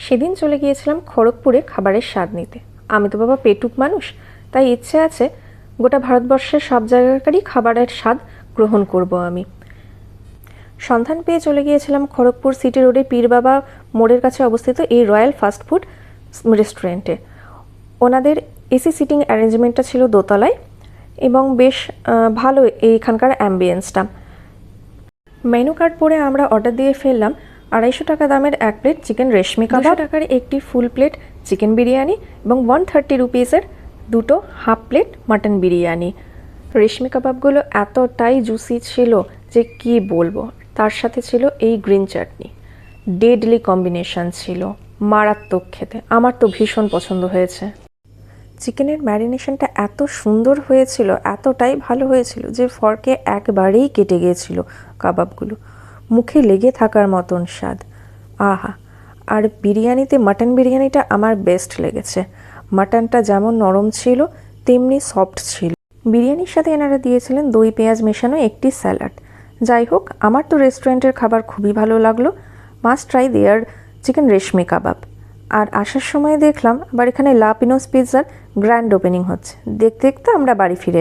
সেদিন চলে গিয়েছিলাম খড়গপুরে খাবারের স্বাদ নিতে। আমি তো বাবা পেটুক মানুষ, তাই ইচ্ছে আছে গোটা ভারতবর্ষের সব জায়গাকারই খাবারের স্বাদ গ্রহণ করব আমি। সন্ধান পেয়ে চলে গিয়েছিলাম খড়গপুর সিটি রোডে পীর বাবা মোড়ের কাছে অবস্থিত এই রয়্যাল ফাস্ট ফুড রেস্টুরেন্টে। ওনাদের এসি সিটিং অ্যারেঞ্জমেন্টটা ছিল দোতলায় এবং বেশ ভালো এইখানকার অ্যাম্বিয়েন্সটা। মেনু কার্ড পরে আমরা অর্ডার দিয়ে ফেললাম 250 টাকা দামের এক প্লেট চিকেন রেশমি কাবাব, 200 টাকার একটি ফুল প্লেট চিকেন বিরিয়ানি এবং 130 রুপিসের দুটো হাফ প্লেট মাটন বিরিয়ানি। রেশমি কাবাবগুলো এতটাই জুসি ছিল যে কি বলবো। তার সাথে ছিল এই গ্রিন চাটনি, ডেডলি কম্বিনেশন ছিল, মারাত্মক খেতে। আমার তো ভীষণ পছন্দ হয়েছে। চিকেনের ম্যারিনেশনটা এত সুন্দর হয়েছিল, এতটাই ভালো হয়েছিল যে ফর্কে একবারেই কেটে গিয়েছিল কাবাবগুলো, মুখে লেগে থাকার মতন স্বাদ। আহা! আর বিরিয়ানিতে মাটন বিরিয়ানিটা আমার বেস্ট লেগেছে। মাটনটা যেমন নরম ছিল তেমনি সফট ছিল। বিরিয়ানির সাথে এনারা দিয়েছিলেন দই পেঁয়াজ মেশানো একটি স্যালাড। যাই হোক, আমার তো রেস্টুরেন্টের খাবার খুবই ভালো লাগলো। মাস্ট ট্রাই দেয়ার চিকেন রেশমি কাবাব। আর আসার সময় দেখলাম আবার এখানে লা পিনোস পিৎজার গ্র্যান্ড ওপেনিং হচ্ছে। দেখতে দেখতে আমরা বাড়ি ফিরে